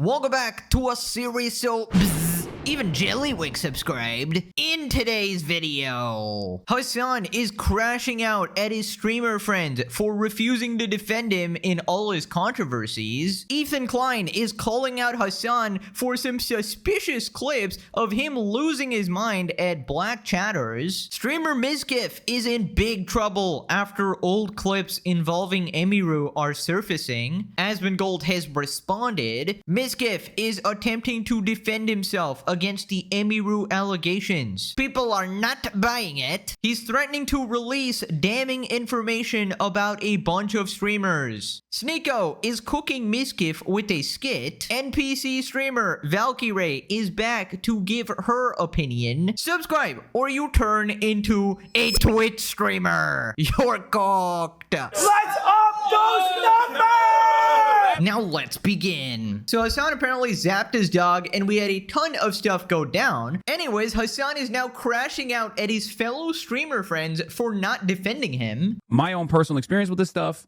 Welcome back to a series so even Jellywick subscribed. In today's video, Hasan is crashing out at his streamer friends for refusing to defend him in all his controversies. Ethan Klein is calling out Hasan for some suspicious clips of him losing his mind at black chatters. Streamer Mizkif is in big trouble after old clips involving Emiru are surfacing. Asmongold has responded. Mizkif is attempting to defend himself against the Emiru allegations. People are not buying it. He's threatening to release damning information about a bunch of streamers. Sneo is cooking Mizkif with a skit. NPC streamer Valkyrae is back to give her opinion. Subscribe or you turn into a Twitch streamer. You're cooked. Let's up those numbers! Now let's begin. So Hasan apparently zapped his dog and we had a ton of stuff go down. Anyways, Hasan is now crashing out at his fellow streamer friends for not defending him. My own personal experience with this stuff,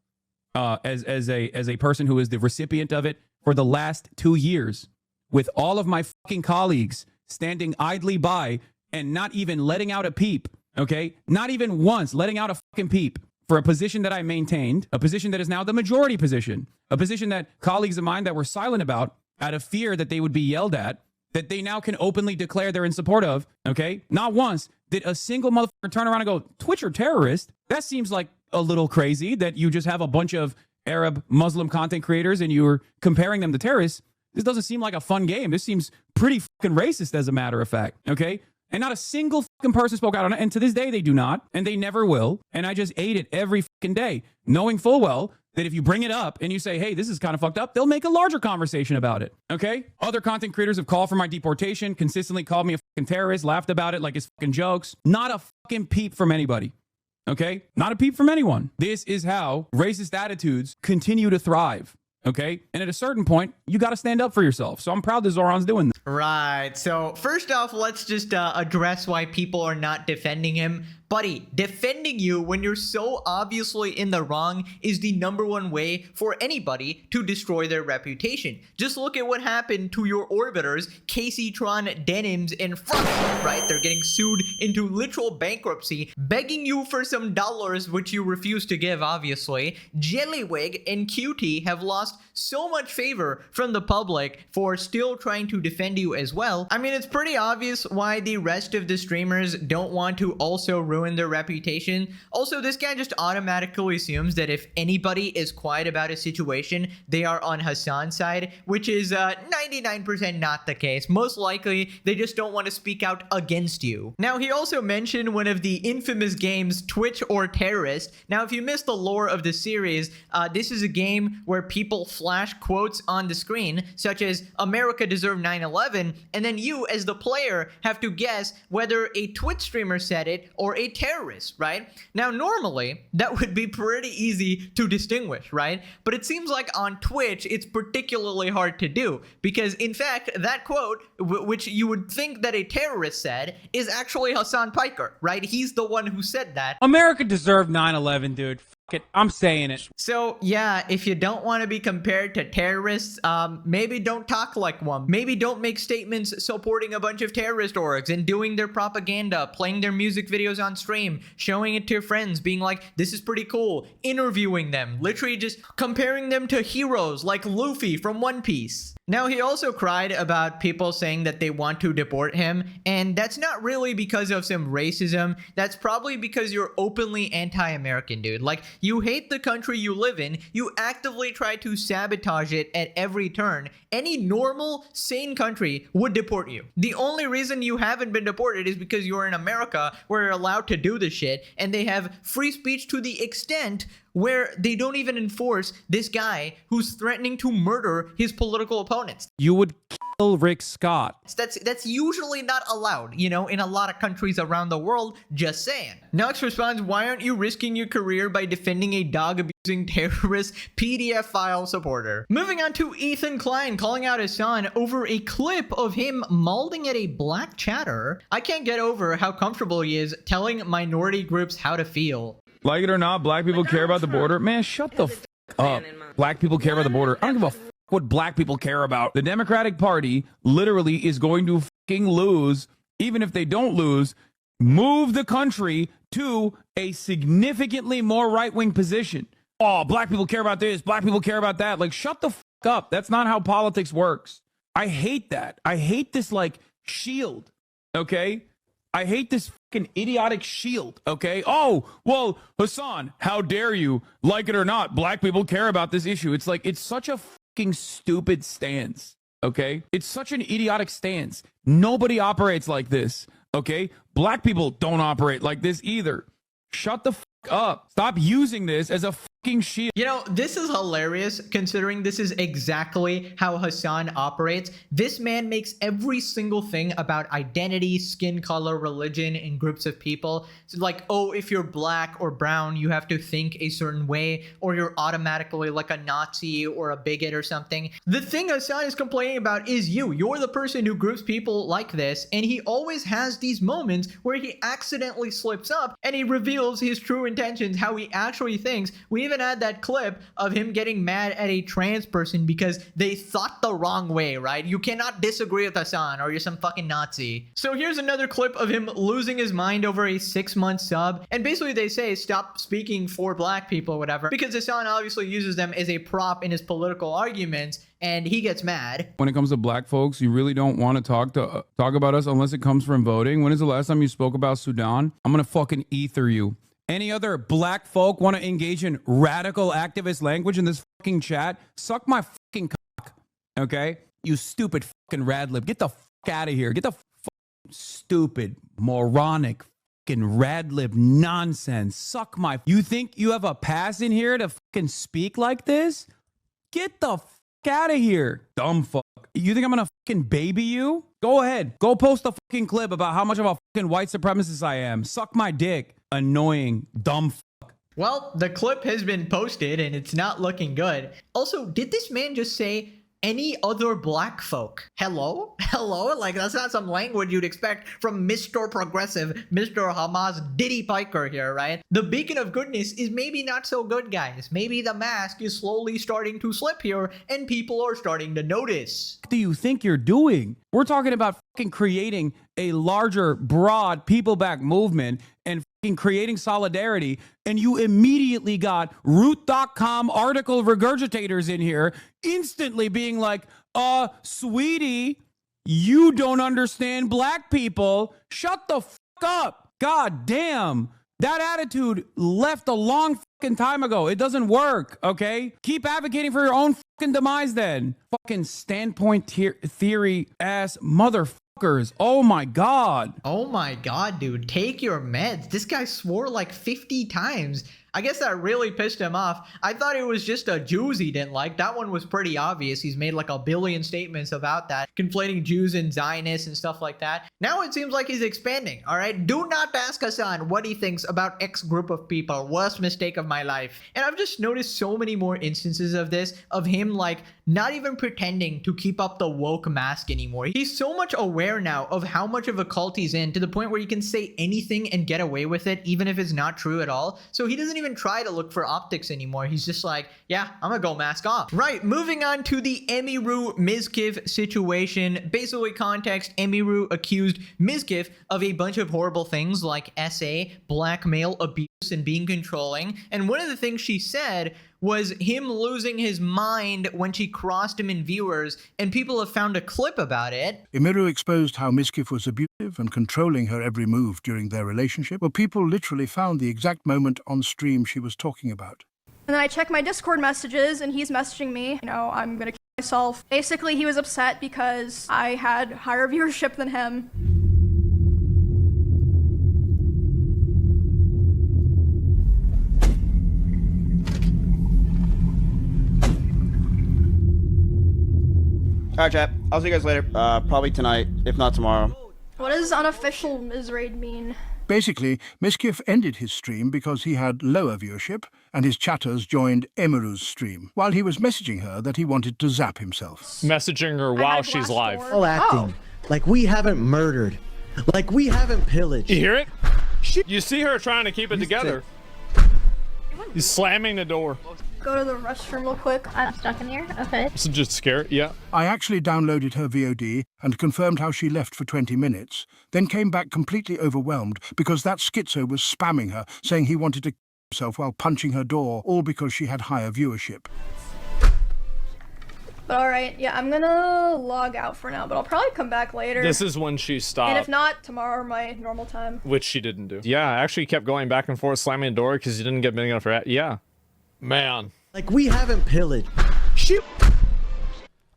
as a person who is the recipient of it for the last 2 years, with all of my fucking colleagues standing idly by and not even letting out a peep, okay? Not even once letting out a fucking peep for a position that I maintained, a position that is now the majority position, a position that colleagues of mine that were silent about out of fear that they would be yelled at, that they now can openly declare they're in support of, okay? Not once did a single motherfucker turn around and go, Twitch are terrorist? That seems like a little crazy that you just have a bunch of Arab Muslim content creators and you're comparing them to terrorists. This doesn't seem like a fun game. This seems pretty fucking racist as a matter of fact, okay? And not a single fucking person spoke out on it. And to this day, they do not. And they never will. And I just ate it every fucking day, knowing full well that if you bring it up and you say, hey, this is kind of fucked up, they'll make a larger conversation about it. Okay? Other content creators have called for my deportation, consistently called me a fucking terrorist, laughed about it like it's fucking jokes. Not a fucking peep from anybody. Okay? Not a peep from anyone. This is how racist attitudes continue to thrive. Okay? And at a certain point, you got to stand up for yourself. So I'm proud that Zoran's doing this. Right. So first off, let's just address why people are not defending him. Buddy, defending you when you're so obviously in the wrong is the #1 way for anybody to destroy their reputation. Just look at what happened to your orbiters, Caseytron, Denims, and Front, right? They're getting sued into literal bankruptcy, begging you for some dollars, which you refuse to give, obviously. Jellywick and QT have lost so much favor from the public for still trying to defend you as well. I mean, it's pretty obvious why the rest of the streamers don't want to also ruin their reputation. Also, this guy just automatically assumes that if anybody is quiet about a situation, they are on Hasan's side, which is 99% not the case. Most likely, they just don't want to speak out against you. Now, he also mentioned one of the infamous games, Twitch or Terrorist. Now, if you missed the lore of the series, this is a game where people flash quotes on the screen, such as America deserved 9/11, and then you, as the player, have to guess whether a Twitch streamer said it or a terrorist, right? Now, normally, that would be pretty easy to distinguish, right? But it seems like on Twitch, it's particularly hard to do because, in fact, that quote, which you would think that a terrorist said, is actually Hasan Piker, right? He's the one who said that. America deserved 9/11, dude. It. I'm saying it. So yeah, if you don't want to be compared to terrorists, maybe don't talk like one. Maybe don't make statements supporting a bunch of terrorist orgs and doing their propaganda, playing their music videos on stream, showing it to your friends, being like, this is pretty cool, interviewing them, literally just comparing them to heroes like Luffy from One Piece. Now, he also cried about people saying that they want to deport him, and that's not really because of some racism. That's probably because you're openly anti-American, dude. Like, you hate the country you live in, you actively try to sabotage it at every turn. Any normal, sane country would deport you. The only reason you haven't been deported is because you're in America, where you're allowed to do this shit, and they have free speech to the extent where they don't even enforce this guy who's threatening to murder his political opponents. You would kill Rick Scott. That's usually not allowed, you know, in a lot of countries around the world, just saying. Nux responds, why aren't you risking your career by defending a dog abusing terrorist PDF file supporter? Moving on to Ethan Klein calling out Hasan over a clip of him mauling at a black chatter. I can't get over how comfortable he is telling minority groups how to feel. Like it or not, black people care about the border. Man, shut the f up. Black people care about the border. I don't give a f what black people care about. The Democratic Party literally is going to fucking lose. Even if they don't lose, move the country to a significantly more right-wing position. Oh, black people care about this. Black people care about that. Like, shut the fuck up. That's not how politics works. I hate that. I hate this, like, shield. Okay? I hate this fucking idiotic shield. Okay? Oh, well, Hasan, how dare you? Like it or not, black people care about this issue. It's like, it's such a fucking stupid stance. Okay? It's such an idiotic stance. Nobody operates like this. Okay? Black people don't operate like this either. Shut the fuck up. Stop using this as a fucking shield. You know, this is hilarious considering this is exactly how Hasan operates. This man makes every single thing about identity, skin color, religion, and groups of people. So like, oh, if you're black or brown, you have to think a certain way, or you're automatically like a Nazi or a bigot or something. The thing Hasan is complaining about is you. You're the person who groups people like this, and he always has these moments where he accidentally slips up and he reveals his true intentions, how he actually thinks. We even had that clip of him getting mad at a trans person because they thought the wrong way, right? You cannot disagree with Hasan or you're some fucking Nazi. So here's another clip of him losing his mind over a 6-month sub. And basically they say stop speaking for black people or whatever, because Hasan obviously uses them as a prop in his political arguments, and he gets mad. When it comes to black folks, you really don't want to talk about us unless it comes from voting. When is the last time you spoke about Sudan? I'm gonna fucking ether you. Any other black folk want to engage in radical activist language in this fucking chat? Suck my fucking cock, okay? You stupid fucking radlib. Get the fuck out of here. Get the stupid, moronic fucking radlib nonsense. Suck my... You think you have a pass in here to fucking speak like this? Get the fuck out of here, dumb fuck. You think I'm gonna fucking baby you? Go ahead. Go post a fucking clip about how much of a fucking white supremacist I am. Suck my dick. Annoying, dumb fuck. Well, the clip has been posted and it's not looking good. Also, did this man just say any other black folk? Hello? Hello? Like, that's not some language you'd expect from Mr. Progressive, Mr. Hamas Diddy Piker here, right? The beacon of goodness is maybe not so good, guys. Maybe the mask is slowly starting to slip here and people are starting to notice. What do you think you're doing? We're talking about fucking creating a larger, broad, people-backed movement and fucking creating solidarity, and you immediately got root.com article regurgitators in here instantly being like, sweetie, you don't understand black people. Shut the fuck up. God damn. That attitude left a long fucking time ago. It doesn't work, okay? Keep advocating for your own fucking demise then. Fucking standpoint theory ass motherfuckers. Oh my God. Oh my God, dude. Take your meds. This guy swore like 50 times. I guess that really pissed him off. I thought it was just a Jews he didn't like. That one was pretty obvious. He's made like a billion statements about that, conflating Jews and Zionists and stuff like that. Now it seems like he's expanding, all right? Do not ask Hasan what he thinks about X group of people. Worst mistake of my life. And I've just noticed so many more instances of this, of him like not even pretending to keep up the woke mask anymore. He's so much aware now of how much of a cult he's in, to the point where he can say anything and get away with it, even if it's not true at all. So he doesn't even try to look for optics anymore. He's just like, yeah, I'm gonna go mask off. Right, moving on to the Emiru Mizkif situation. Basically context, Emiru accused Mizkif of a bunch of horrible things like SA, blackmail, abuse, and being controlling. And one of the things she said was him losing his mind when she crossed him in viewers, and people have found a clip about it. Emiru exposed how Mizkif was abusive and controlling her every move during their relationship. Well, people literally found the exact moment on stream she was talking about. And then I check my Discord messages and he's messaging me, you know, I'm gonna kill myself. Basically, he was upset because I had higher viewership than him. Alright, chat. I'll see you guys later. Probably tonight, if not tomorrow. What does unofficial Mizraid mean? Basically, Mizkif ended his stream because he had lower viewership, and his chatters joined Emiru's stream, while he was messaging her that he wanted to zap himself. Messaging her while she's live. All acting. Like we haven't murdered. Like we haven't pillaged. You hear it? You see her trying to keep it together. He's slamming the door. go to the restroom real quick. I'm stuck in here. Okay. So just scared? Yeah. I actually downloaded her VOD and confirmed how she left for 20 minutes, then came back completely overwhelmed because that schizo was spamming her, saying he wanted to kill himself while punching her door, all because she had higher viewership. But alright, yeah, I'm gonna log out for now, but I'll probably come back later. This is when she stopped. And if not, tomorrow my normal time. Which she didn't do. Yeah, I actually kept going back and forth, slamming the door because you didn't get big enough for Yeah. Man. Like, we haven't pillaged.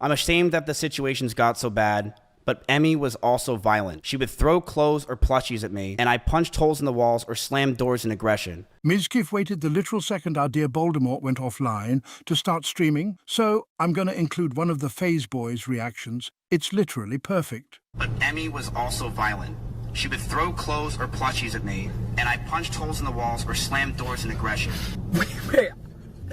I'm ashamed that the situations got so bad, but Emmy was also violent. She would throw clothes or plushies at me, and I punched holes in the walls or slammed doors in aggression. Mizkif waited the literal second our dear Voldemort went offline to start streaming, so I'm going to include one of the Phase Boys' reactions. It's literally perfect. But Emmy was also violent. She would throw clothes or plushies at me, and I punched holes in the walls or slammed doors in aggression. Wait.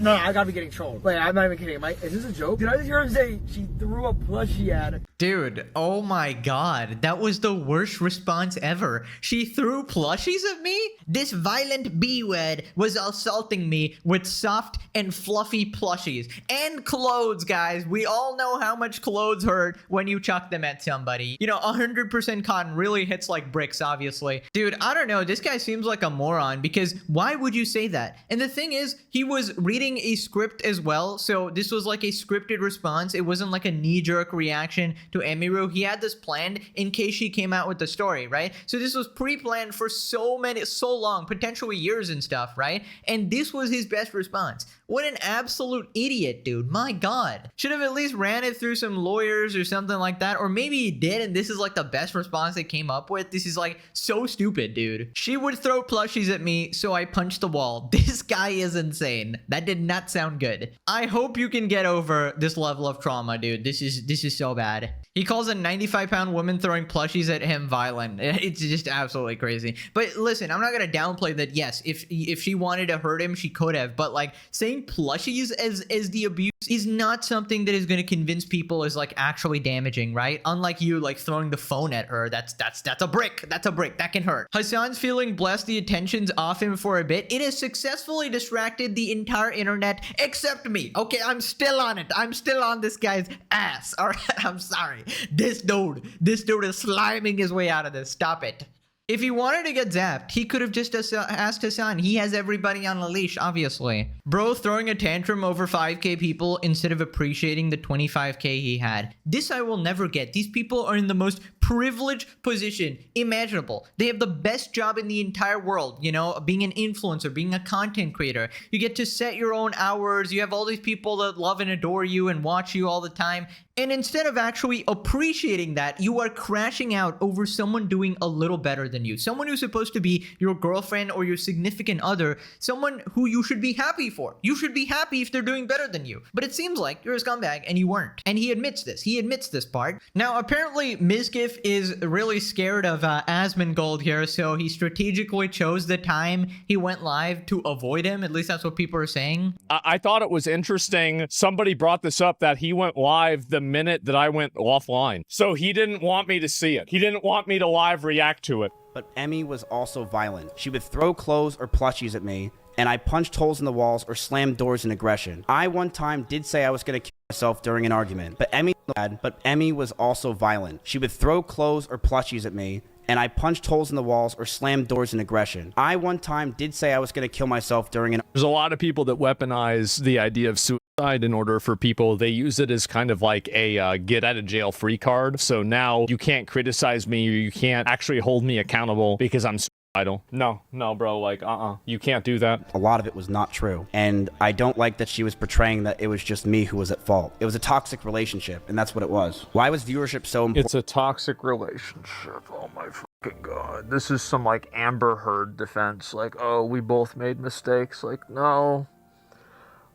No, I gotta be getting trolled. Wait, I'm not even kidding. Is this a joke? Did I just hear him say she threw a plushie at her? Dude, oh my god, that was the worst response ever. She threw plushies at me? This violent B-word was assaulting me with soft and fluffy plushies. And clothes, guys. We all know how much clothes hurt when you chuck them at somebody. You know, 100% cotton really hits like bricks, obviously. Dude, I don't know, this guy seems like a moron because why would you say that? And the thing is, he was reading a script as well, so this was like a scripted response. It wasn't like a knee-jerk reaction to Emiru. He had this planned in case she came out with the story, right? So this was pre-planned for so long, potentially years and stuff, right? And this was his best response. What an absolute idiot, dude. My god. Should have at least ran it through some lawyers or something like that, or maybe he did and this is like the best response they came up with. This is like so stupid, dude. She would throw plushies at me, so I punched the wall. This guy is insane. That did not sound good. I hope you can get over this level of trauma, dude. This is so bad. He calls a 95-pound woman throwing plushies at him violent. It's just absolutely crazy. But listen, I'm not gonna downplay that. Yes, if she wanted to hurt him, she could have. But like saying plushies as the abuse is not something that is gonna convince people is like actually damaging, right? Unlike you like throwing the phone at her. That's a brick. That's a brick. That can hurt. Hasan's feeling blessed. The attention's off him for a bit. It has successfully distracted the entire internet except me. Okay, I'm still on it. I'm still on this guy's ass. All right, I'm sorry. This dude is sliming his way out of this. Stop it. If he wanted to get zapped, he could have just asked Hasan. He has everybody on a leash, obviously. Bro throwing a tantrum over 5k people instead of appreciating the 25k he had. This I will never get. These people are in the most privileged position imaginable. They have the best job in the entire world, you know, being an influencer, being a content creator. You get to set your own hours. You have all these people that love and adore you and watch you all the time. And instead of actually appreciating that, you are crashing out over someone doing a little better than you. Someone who's supposed to be your girlfriend or your significant other. Someone who you should be happy for. You should be happy if they're doing better than you. But it seems like you're a scumbag and you weren't. And he admits this. He admits this part. Now, apparently, Mizkif is really scared of Asmongold here, so he strategically chose the time he went live to avoid him. At least that's what people are saying. I thought it was interesting. Somebody brought this up that he went live the minute that I went offline. So he didn't want me to see it. He didn't want me to live react to it. But Emmy was also violent. She would throw clothes or plushies at me, and I punched holes in the walls or slammed doors in aggression. I one time did say I was gonna kill myself during an argument, but Emmy was also violent. She would throw clothes or plushies at me, and I punched holes in the walls or slammed doors in aggression. I one time did say I was gonna kill myself during an— There's a lot of people that weaponize the idea of suicide in order for people. They use it as kind of like a get out of jail free card. So now you can't criticize me or you can't actually hold me accountable because I'm suicidal. No, bro, like, you can't do that. A lot of it was not true. And I don't like that she was portraying that it was just me who was at fault. It was a toxic relationship, and that's what it was. Why was viewership so important? It's a toxic relationship. Oh my fucking god. This is some like Amber Heard defense. Like, oh, we both made mistakes. Like, no.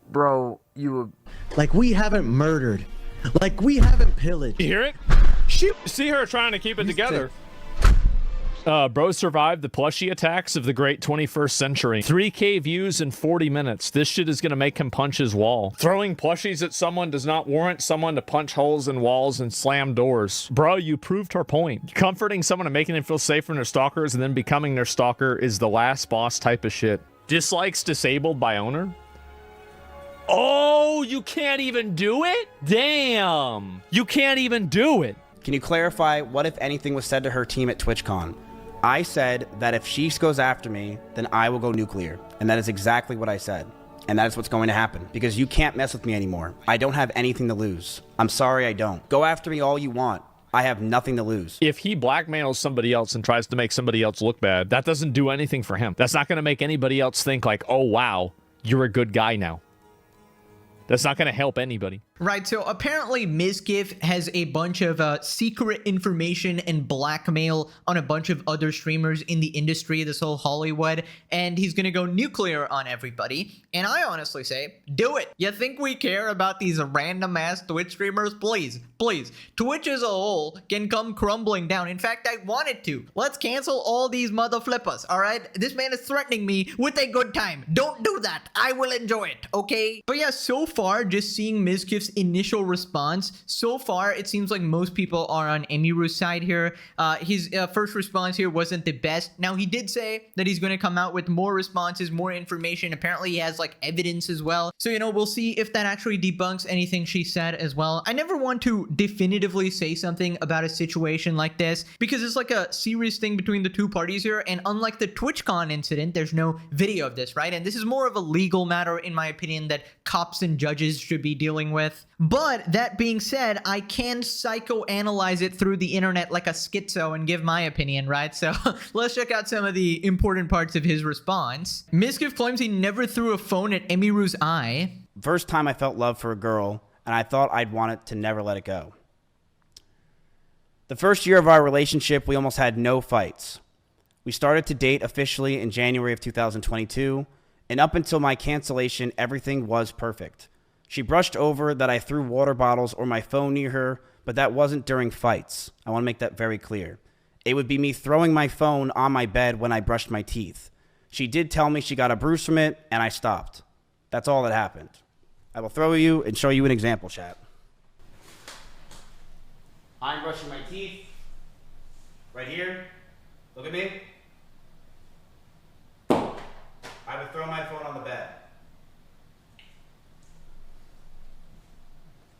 Bro, you... Like, we haven't murdered. Like, we haven't pillaged. You hear it? See her trying to keep it together. Bro survived the plushie attacks of the great 21st century. 3k views in 40 minutes. This shit is gonna make him punch his wall. Throwing plushies at someone does not warrant someone to punch holes in walls and slam doors. Bro, you proved her point. Comforting someone and making them feel safe from their stalkers and then becoming their stalker is the last boss type of shit. Dislikes disabled by owner? Oh, you can't even do it? Damn. You can't even do it. Can you clarify what, if anything, was said to her team at TwitchCon? I said that if she goes after me, then I will go nuclear. And that is exactly what I said. And that is what's going to happen. Because you can't mess with me anymore. I don't have anything to lose. I'm sorry I don't. Go after me all you want. I have nothing to lose. If he blackmails somebody else and tries to make somebody else look bad, that doesn't do anything for him. That's not going to make anybody else think like, oh, wow, you're a good guy now. That's not going to help anybody. Right, so apparently Mizkif has a bunch of secret information and blackmail on a bunch of other streamers in the industry, this whole Hollywood, and he's gonna go nuclear on everybody. And I honestly say, do it. You think we care about these random ass Twitch streamers? Please, please. Twitch as a whole can come crumbling down. In fact, I want it to. Let's cancel all these mother flippers, all right? This man is threatening me with a good time. Don't do that. I will enjoy it, okay? But yeah, so far, just seeing Mizkif's initial response, so far it seems like most people are on Emiru's side here. His first response here wasn't the best. Now he did say that he's going to come out with more responses, more information. Apparently he has like evidence as well, so you know, we'll see if that actually debunks anything she said as well. I never want to definitively say something about a situation like this because it's like a serious thing between the two parties here, and unlike the TwitchCon incident, there's no video of this, right? And this is more of a legal matter in my opinion that cops and judges should be dealing with. But that being said, I can psychoanalyze it through the internet like a schizo and give my opinion, right? So let's check out some of the important parts of his response. Mizkif claims he never threw a phone at Emiru's eye. First time I felt love for a girl, and I thought I'd want it to never let it go. The first year of our relationship, we almost had no fights. We started to date officially in January of 2022, and up until my cancellation, everything was perfect. She brushed over that I threw water bottles or my phone near her, but that wasn't during fights. I want to make that very clear. It would be me throwing my phone on my bed when I brushed my teeth. She did tell me she got a bruise from it, and I stopped. That's all that happened. I will throw you and show you an example, chat. I'm brushing my teeth. Right here. Look at me. I would throw my phone on the bed.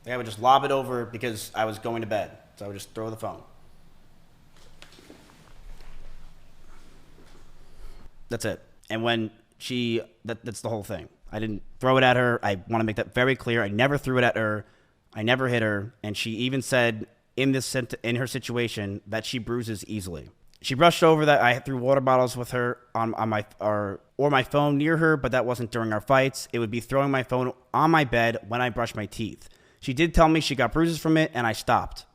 I would just lob it over because I was going to bed. So I would just throw the phone. That's it. And when that's the whole thing. I didn't throw it at her. I want to make that very clear. I never threw it at her. I never hit her. And she even said in her situation that she bruises easily. She brushed over that I threw water bottles with her on my phone near her, but that wasn't during our fights. It would be throwing my phone on my bed when I brushed my teeth. She did tell me she got bruises from it, and I stopped.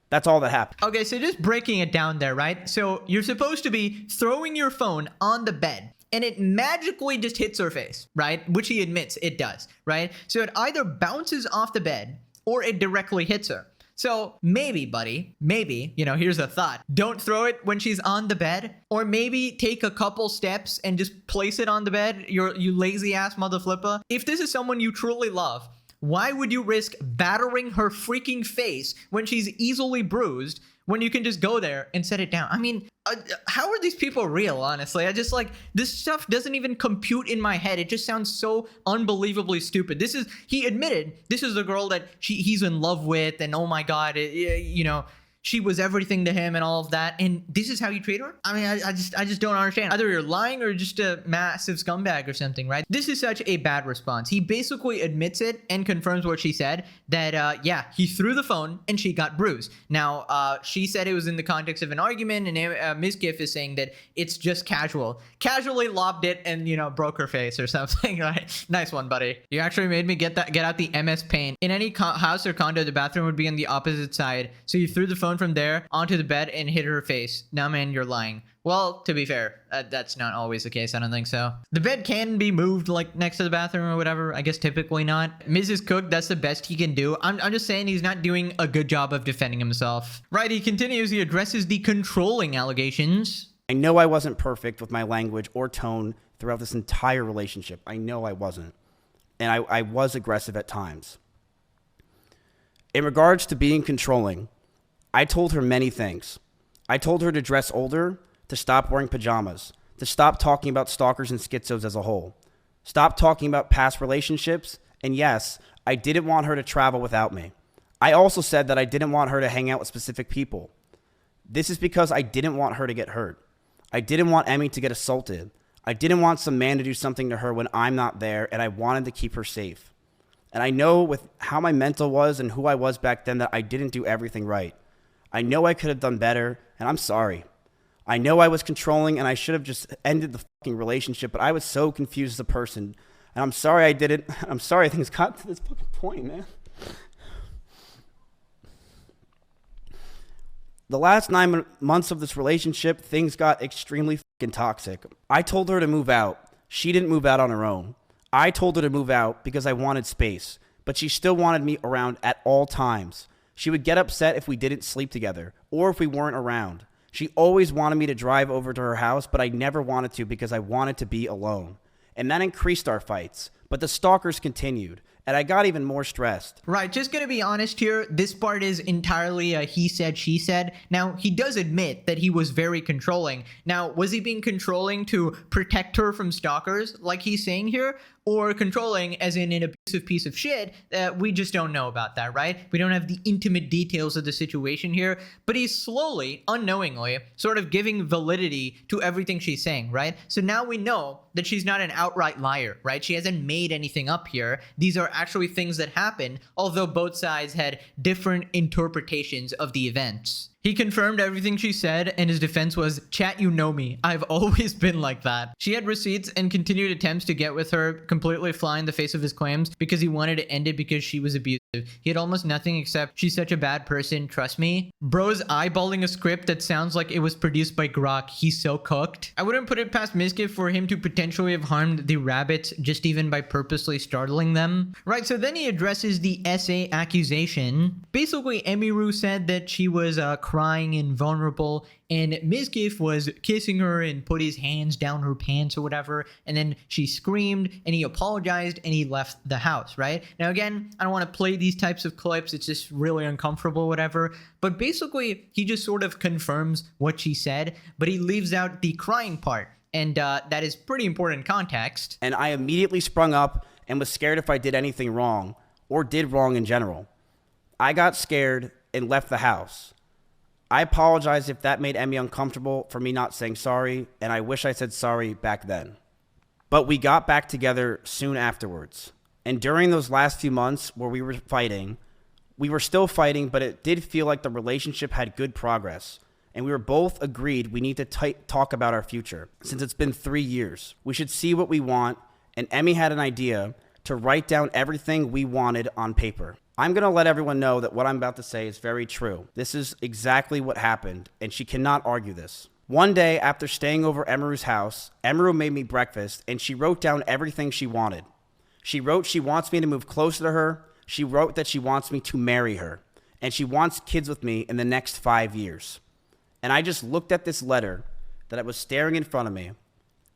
That's all that happened. Okay, so just breaking it down there, right? So you're supposed to be throwing your phone on the bed, and it magically just hits her face, right? Which he admits it does, right? So it either bounces off the bed, or it directly hits her. So maybe, buddy, maybe, you know, here's a thought. Don't throw it when she's on the bed, or maybe take a couple steps and just place it on the bed, you lazy ass mother flipper. If this is someone you truly love, why would you risk battering her freaking face when she's easily bruised when you can just go there and set it down? I mean, how are these people real, honestly? I just like, this stuff doesn't even compute in my head. It just sounds so unbelievably stupid. He admitted this is the girl that he's in love with, and oh my God, you know, she was everything to him and all of that, and this is how you treat her? I mean, I just don't understand. Either you're lying or just a massive scumbag or something, right? This is such a bad response. He basically admits it and confirms what she said, that yeah, he threw the phone and she got bruised. Now, she said it was in the context of an argument, and Mizkif is saying that it's just casually lobbed it and, you know, broke her face or something. Right? Nice one, buddy. You actually made me get out the MS Paint. In any house or condo, the bathroom would be on the opposite side, so you threw the phone from there onto the bed and hit her face. Now, man, you're lying. Well, to be fair, that's not always the case. I don't think so. The bed can be moved like next to the bathroom or whatever. I guess typically not. Mrs. Cook, that's the best he can do. I'm just saying he's not doing a good job of defending himself. Right, he continues. He addresses the controlling allegations. I know I wasn't perfect with my language or tone throughout this entire relationship. I know I wasn't. And I was aggressive at times. In regards to being controlling, I told her many things. I told her to dress older, to stop wearing pajamas, to stop talking about stalkers and schizos as a whole, stop talking about past relationships, And yes, I didn't want her to travel without me. I also said that I didn't want her to hang out with specific people. This is because I didn't want her to get hurt. I didn't want Emmy to get assaulted. I didn't want some man to do something to her when I'm not there, and I wanted to keep her safe. And I know with how my mental was and who I was back then that I didn't do everything right. I know I could have done better, and I'm sorry. I know I was controlling, and I should have just ended the fucking relationship, but I was so confused as a person. And I'm sorry I did it. I'm sorry things got to this fucking point, man. The last 9 months of this relationship, things got extremely fucking toxic. I told her to move out. She didn't move out on her own. I told her to move out because I wanted space, but she still wanted me around at all times. She would get upset if we didn't sleep together or if we weren't around. She always wanted me to drive over to her house, but I never wanted to because I wanted to be alone. And that increased our fights, but the stalkers continued. And I got even more stressed. Right, just gonna be honest here, this part is entirely a he said, she said. Now, he does admit that he was very controlling. Now, was he being controlling to protect her from stalkers, like he's saying here? Or controlling as in an abusive piece of shit? We just don't know about that, right? We don't have the intimate details of the situation here, but he's slowly, unknowingly, sort of giving validity to everything she's saying, right? So now we know that she's not an outright liar, right? She hasn't made anything up here. These are actually things that happened, although both sides had different interpretations of the events. He confirmed everything she said, and his defense was, "Chat, you know me. I've always been like that." She had receipts and continued attempts to get with her, completely flying in the face of his claims because he wanted to end it because she was abusive. He had almost nothing except, "She's such a bad person, trust me." Bro's eyeballing a script that sounds like it was produced by Grok. He's so cooked. I wouldn't put it past Mizkif for him to potentially have harmed the rabbits just even by purposely startling them. Right, so then he addresses the SA accusation. Basically, Emiru said that she was crying and vulnerable, and Mizkif was kissing her and put his hands down her pants or whatever, and then she screamed and he apologized and he left the house, right? Now again, I don't want to play these types of clips, it's just really uncomfortable, whatever, but basically he just sort of confirms what she said, but he leaves out the crying part, and that is pretty important context. And I immediately sprung up and was scared if I did anything wrong, or did wrong in general. I got scared and left the house. I apologize if that made Emmy uncomfortable for me not saying sorry, and I wish I said sorry back then. But we got back together soon afterwards. And during those last few months where we were fighting, we were still fighting, but it did feel like the relationship had good progress. And we were both agreed we need to talk about our future. Since it's been 3 years, we should see what we want, and Emmy had an idea to write down everything we wanted on paper. I'm going to let everyone know that what I'm about to say is very true. This is exactly what happened, and she cannot argue this. One day, after staying over Emiru's house, Emiru made me breakfast, and she wrote down everything she wanted. She wrote she wants me to move closer to her. She wrote that she wants me to marry her, and she wants kids with me in the next 5 years. And I just looked at this letter that was staring in front of me,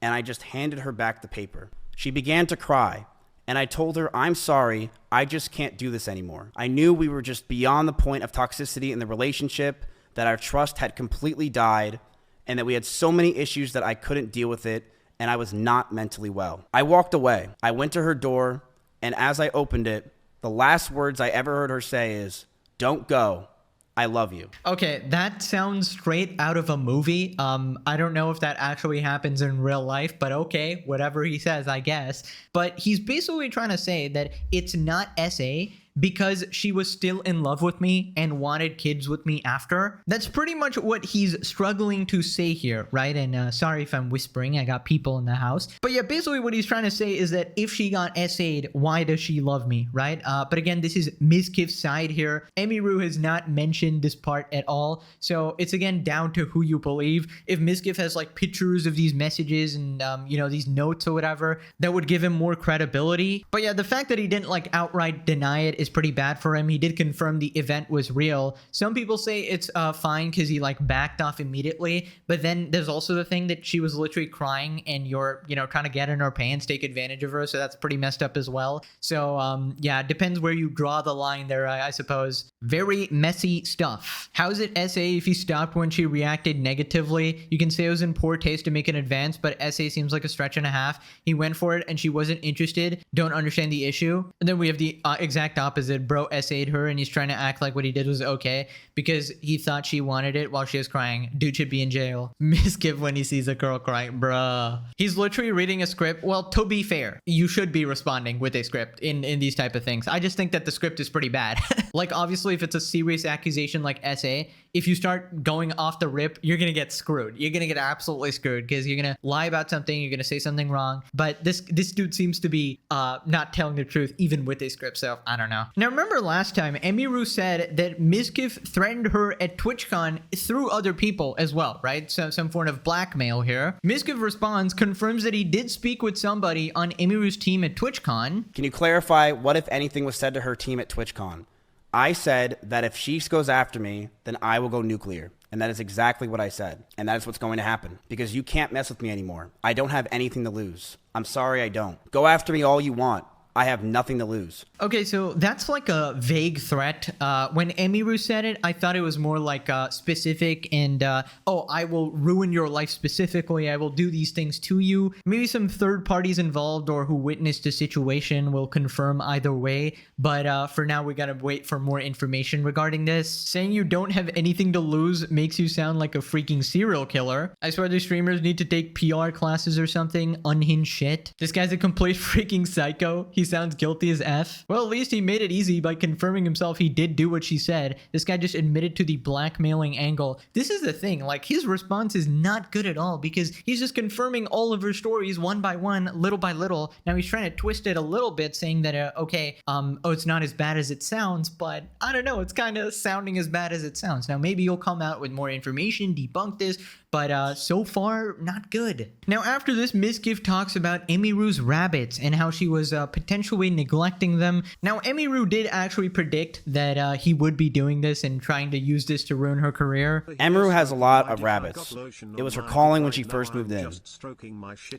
and I just handed her back the paper. She began to cry. And I told her, "I'm sorry, I just can't do this anymore." I knew we were just beyond the point of toxicity in the relationship, that our trust had completely died, and that we had so many issues that I couldn't deal with it, and I was not mentally well. I walked away. I went to her door, and as I opened it, the last words I ever heard her say is, "Don't go. I love you." Okay, that sounds straight out of a movie. I don't know if that actually happens in real life, but okay, whatever he says, I guess. But he's basically trying to say that it's not SA because she was still in love with me and wanted kids with me after. That's pretty much what he's struggling to say here, right? And sorry if I'm whispering, I got people in the house. But yeah, basically what he's trying to say is that if she got SA'd, why does she love me, right? But again, this is Mizkif's side here. Emiru has not mentioned this part at all. So it's again down to who you believe. If Mizkif has like pictures of these messages and, you know, these notes or whatever, that would give him more credibility. But yeah, the fact that he didn't like outright deny it is pretty bad for him. He did confirm the event was real. Some people say it's fine because he like backed off immediately, but then there's also the thing that she was literally crying and you're, you know, trying to get in her pants, take advantage of her, so that's pretty messed up as well. So yeah, it depends where you draw the line there, I suppose. Very messy stuff. How's it SA if he stopped when she reacted negatively? You can say it was in poor taste to make an advance, but SA seems like a stretch and a half. He went for it and she wasn't interested. Don't understand the issue. And then we have the exact opposite. Bro SA'd her and he's trying to act like what he did was okay because he thought she wanted it while she was crying. Dude should be in jail. Misgif when he sees a girl crying, bruh. He's literally reading a script. Well, to be fair, you should be responding with a script in these type of things. I just think that the script is pretty bad. Like, obviously, if it's a serious accusation like SA, if you start going off the rip, you're gonna get screwed. You're gonna get absolutely screwed because you're gonna lie about something, you're gonna say something wrong. But this dude seems to be not telling the truth even with a script, so I don't know. Now remember last time Emiru said that Mizkif threatened her at TwitchCon through other people as well, right? So some form of blackmail here. Mizkif responds, confirms that he did speak with somebody on Emiru's team at TwitchCon. Can you clarify what, if anything, was said to her team at TwitchCon? I said that if she goes after me, then I will go nuclear. And that is exactly what I said. And that is what's going to happen. Because you can't mess with me anymore. I don't have anything to lose. I'm sorry I don't. Go after me all you want. I have nothing to lose. Okay, so that's like a vague threat. When Emiru said it, I thought it was more like specific and, oh, I will ruin your life specifically. I will do these things to you. Maybe some third parties involved or who witnessed the situation will confirm either way. But for now, we gotta wait for more information regarding this. Saying you don't have anything to lose makes you sound like a freaking serial killer. I swear the streamers need to take PR classes or something. Unhinged shit. This guy's a complete freaking psycho. He sounds guilty as F. Well, at least he made it easy by confirming himself he did do what she said. This guy just admitted to the blackmailing angle. This is the thing, like his response is not good at all because he's just confirming all of her stories one by one, little by little. Now he's trying to twist it a little bit saying that, okay, oh, it's not as bad as it sounds, but I don't know, it's kind of sounding as bad as it sounds. Now maybe you'll come out with more information, debunk this, but so far, not good. Now after this, Mizkif talks about Emiru's rabbits and how she was potentially neglecting them. Now Emiru did actually predict that he would be doing this and trying to use this to ruin her career. Emiru has a lot of rabbits. It was her calling when she first moved in.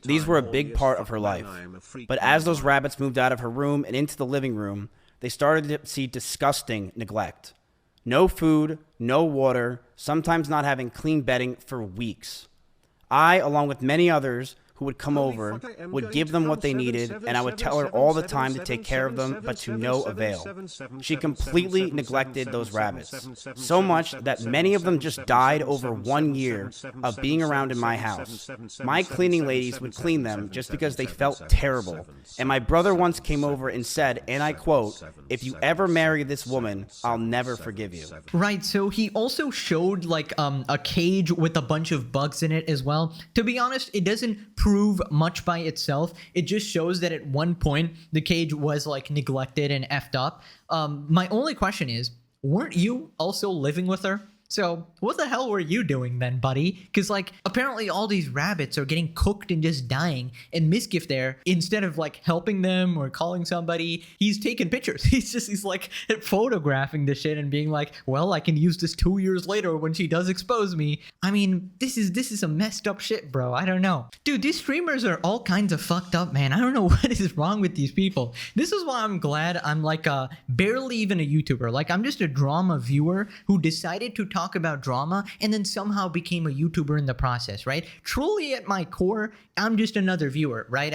These were a big part of her life. But as those rabbits moved out of her room and into the living room, they started to see disgusting neglect. No food, no water, sometimes not having clean bedding for weeks. I, along with many others who would come over, would give them what they needed, and I would tell her all the time to take care of them, but to no avail. She completely neglected those rabbits, so much that many of them just died over 1 year of being around in my house. My cleaning ladies would clean them just because they felt terrible, and my brother once came over and said, and I quote, "If you ever marry this woman, I'll never forgive you." Right, so he also showed like a cage with a bunch of bugs in it as well. To be honest, it doesn't prove much by itself. It just shows that at one point the cage was like neglected and effed up. My only question is, weren't you also living with her? So what the hell were you doing then, buddy? Because like apparently all these rabbits are getting cooked and just dying, and Mizkif there, instead of like helping them or calling somebody, he's taking pictures. He's like photographing the shit and being like, well, I can use this 2 years later when she does expose me. I mean, this is some messed up shit, bro. I don't know. Dude, these streamers are all kinds of fucked up, man. I don't know what is wrong with these people. This is why I'm glad I'm like barely even a YouTuber. Like I'm just a drama viewer who decided to talk about drama and then somehow became a YouTuber in the process, right? Truly at my core, I'm just another viewer, right?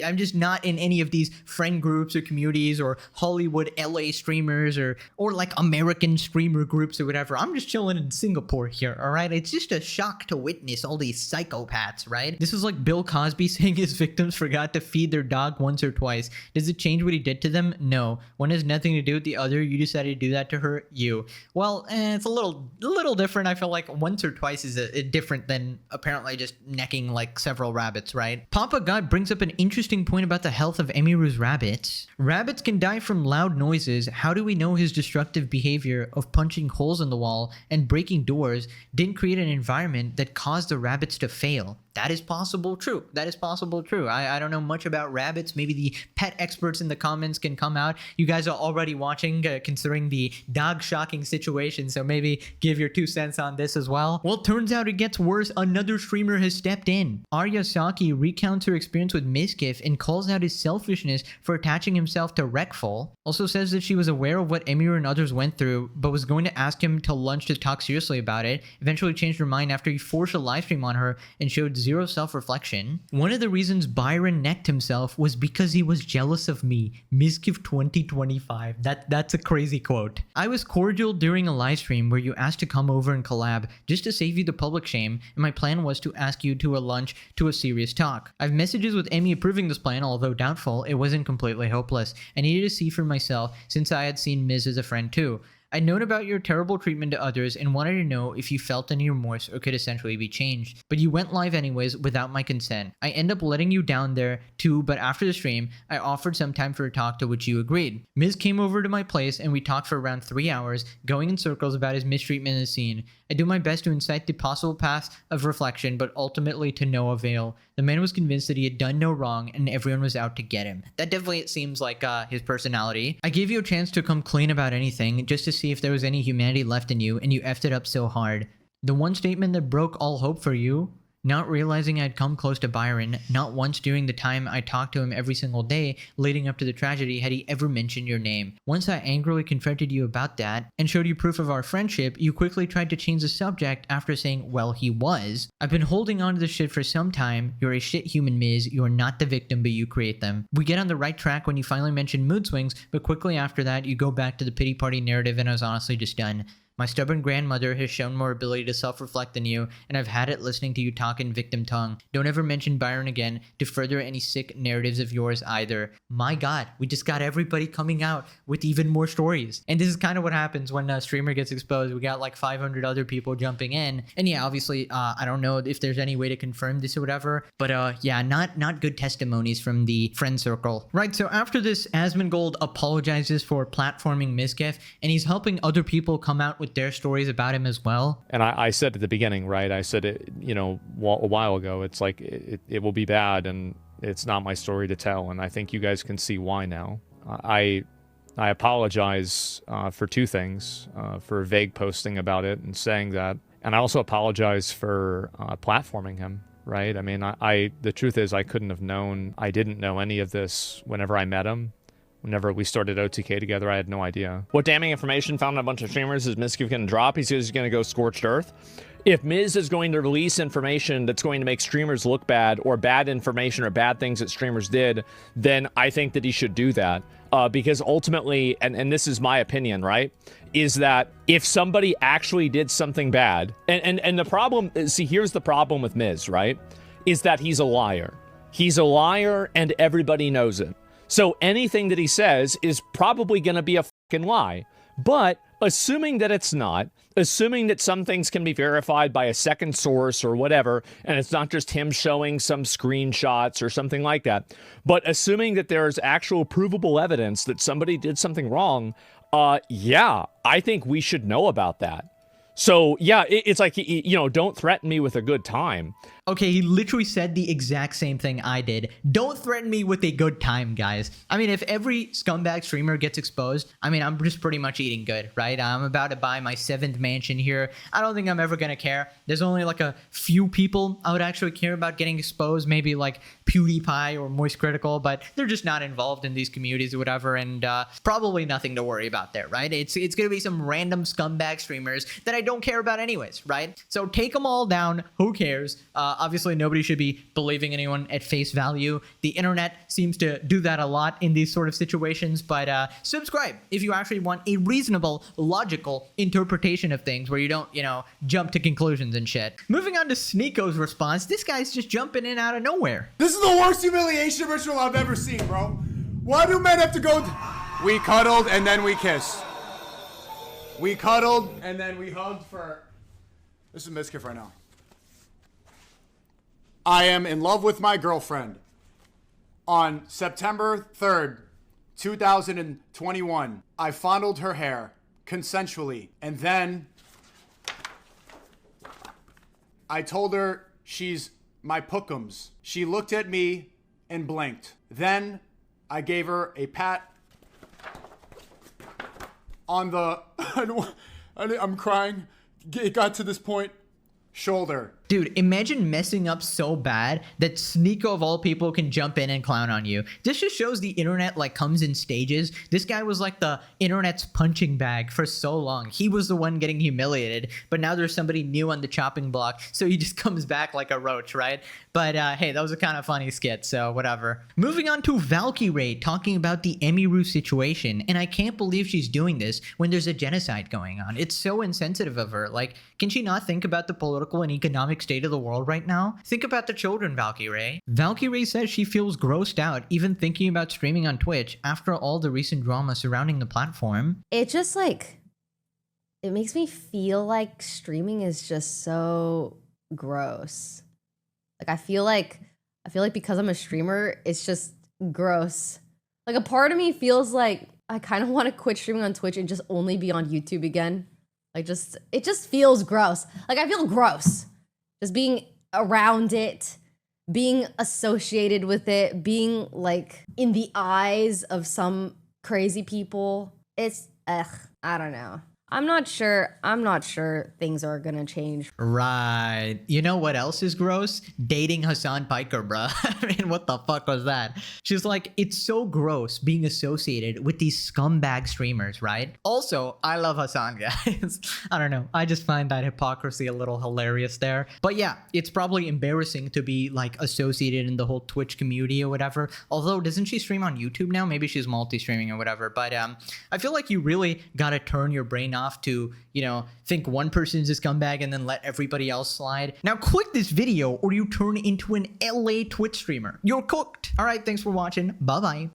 I'm just not in any of these friend groups or communities or Hollywood LA streamers or like American streamer groups or whatever. I'm just chilling in Singapore here, all right? It's just a shock to witness all these psychopaths, right? This is like Bill Cosby saying his victims forgot to feed their dog once or twice. Does it change what he did to them? No. One has nothing to do with the other. You decided to do that to her? You. Well, it's a little different. I feel like once or twice is different than apparently just necking like several rabbits, right? Papa God brings up an interesting point about the health of Emiru's rabbits. Rabbits can die from loud noises. How do we know his destructive behavior of punching holes in the wall and breaking doors didn't create an environment that caused the rabbits to fail? That is possible true. That is possible true. I don't know much about rabbits. Maybe the pet experts in the comments can come out. You guys are already watching, considering the dog shocking situation, so maybe give your 2 cents on this as well. Well, turns out it gets worse. Another streamer has stepped in. AriaSaki recounts her experience with Mizkif and calls out his selfishness for attaching himself to Rekful. Also says that she was aware of what Emiru and others went through, but was going to ask him to lunch to talk seriously about it. Eventually changed her mind after he forced a livestream on her and showed zero self-reflection. One of the reasons Byron necked himself was because he was jealous of me. Mizkif 2025. That's a crazy quote. I was cordial during a live stream where you asked to come over and collab just to save you the public shame, and my plan was to ask you to a lunch to a serious talk. I have messages with Emmy approving this plan, although doubtful. It wasn't completely hopeless. I needed to see for myself since I had seen Miz as a friend too. I'd known about your terrible treatment to others and wanted to know if you felt any remorse or could essentially be changed. But you went live anyways without my consent. I end up letting you down there too, but after the stream, I offered some time for a talk to which you agreed. Miz came over to my place and we talked for around 3 hours, going in circles about his mistreatment in the scene. I do my best to incite the possible path of reflection, but ultimately to no avail. The man was convinced that he had done no wrong and everyone was out to get him. That definitely seems like his personality. I gave you a chance to come clean about anything, just to see if there was any humanity left in you, and you effed it up so hard. The one statement that broke all hope for you? Not realizing I'd come close to Byron, not once during the time I talked to him every single day leading up to the tragedy had he ever mentioned your name. Once I angrily confronted you about that and showed you proof of our friendship, you quickly tried to change the subject after saying, well, he was. I've been holding on to this shit for some time. You're a shit human, Miz. You are not the victim, but you create them. We get on the right track when you finally mention mood swings, but quickly after that, you go back to the pity party narrative and I was honestly just done. My stubborn grandmother has shown more ability to self-reflect than you, and I've had it listening to you talk in victim tongue. Don't ever mention Byron again to further any sick narratives of yours either. My god, we just got everybody coming out with even more stories. And this is kind of what happens when a streamer gets exposed. We got like 500 other people jumping in. And yeah, obviously, I don't know if there's any way to confirm this or whatever, but yeah, not good testimonies from the friend circle. Right, so after this, Asmongold apologizes for platforming Mizkif, and he's helping other people come out with their stories about him as well. And I said at the beginning, right? I said it, you know, a while ago. It's like it will be bad, and it's not my story to tell. And I think you guys can see why now. I apologize for 2 things: for vague posting about it and saying that, and I also apologize for platforming him. Right? I mean, the truth is, I couldn't have known. I didn't know any of this whenever I met him. Whenever we started OTK together, I had no idea. What damning information found on a bunch of streamers is Mizkif going to drop? He says he's going to go scorched earth. If Miz is going to release information that's going to make streamers look bad, or bad information or bad things that streamers did, then I think that he should do that. Because ultimately, and this is my opinion, right, is that if somebody actually did something bad, and the problem, see, here's the problem with Miz, right, is that he's a liar. He's a liar and everybody knows it. So anything that he says is probably going to be a fucking lie. But assuming that it's not, assuming that some things can be verified by a second source or whatever, and it's not just him showing some screenshots or something like that, but assuming that there's actual provable evidence that somebody did something wrong, yeah, I think we should know about that. So, yeah, it's like, you know, don't threaten me with a good time. Okay, he literally said the exact same thing I did. Don't threaten me with a good time, guys. I mean, if every scumbag streamer gets exposed, I mean, I'm just pretty much eating good, right? I'm about to buy my 7th mansion here. I don't think I'm ever gonna care. There's only like a few people I would actually care about getting exposed, maybe like PewDiePie or Moist Critical, but they're just not involved in these communities or whatever, and probably nothing to worry about there, right? It's gonna be some random scumbag streamers that I don't care about anyways, right? So take them all down. Who cares? Obviously, nobody should be believing anyone at face value. The internet seems to do that a lot in these sort of situations, but subscribe if you actually want a reasonable, logical interpretation of things where you don't, you know, jump to conclusions and shit. Moving on to Sneeko's response, this guy's just jumping in out of nowhere. This is the worst humiliation ritual I've ever seen, bro. Why do men have to go... We cuddled and then we kissed. We cuddled and then we hugged for... This is Mizkif right now. I am in love with my girlfriend. On September 3rd, 2021, I fondled her hair consensually. And then I told her she's my pookums. She looked at me and blinked. Then I gave her a pat on the, I'm crying. It got to this point. Shoulder. Dude, imagine messing up so bad that Sneo of all people can jump in and clown on you. This just shows the internet like comes in stages. This guy was like the internet's punching bag for so long. He was the one getting humiliated, but now there's somebody new on the chopping block, so he just comes back like a roach, right? But hey, that was a kind of funny skit, so whatever. Moving on to Valkyrae talking about the Emiru situation, and I can't believe she's doing this when there's a genocide going on. It's so insensitive of her. Like, can she not think about the political and economic state of the world right now? Think about the children, Valkyrae. Valkyrae says she feels grossed out even thinking about streaming on Twitch after all the recent drama surrounding the platform. It just like, it makes me feel like streaming is just so gross. Like I feel like because I'm a streamer, it's just gross. Like a part of me feels like I kind of want to quit streaming on Twitch and just only be on YouTube again. Like it just feels gross. Like I feel gross. Just being around it, being associated with it, being like in the eyes of some crazy people. It's, I don't know. I'm not sure things are gonna change. Right. You know what else is gross? Dating Hasan Piker, bruh. I mean, what the fuck was that? She's like, it's so gross being associated with these scumbag streamers, right? Also, I love Hasan, guys. I don't know. I just find that hypocrisy a little hilarious there. But yeah, it's probably embarrassing to be like associated in the whole Twitch community or whatever. Although, doesn't she stream on YouTube now? Maybe she's multi-streaming or whatever. But I feel like you really gotta turn your brain off to, you know, think one person's a scumbag and then let everybody else slide. Now click this video or you turn into an LA Twitch streamer. You're cooked. All right, thanks for watching. Bye-bye.